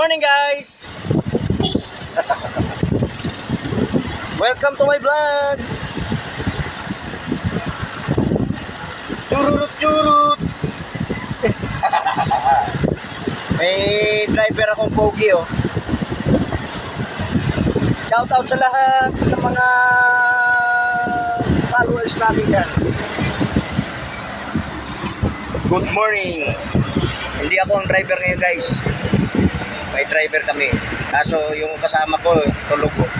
morning, guys! Welcome to my vlog! Churut! May driver akong pogi, oh. Shout out sa lahat ng mga followers natin dyan. Good morning! Hindi ako ang driver ngayon, guys. May driver kami. Kaso yung kasama ko, tulog ko.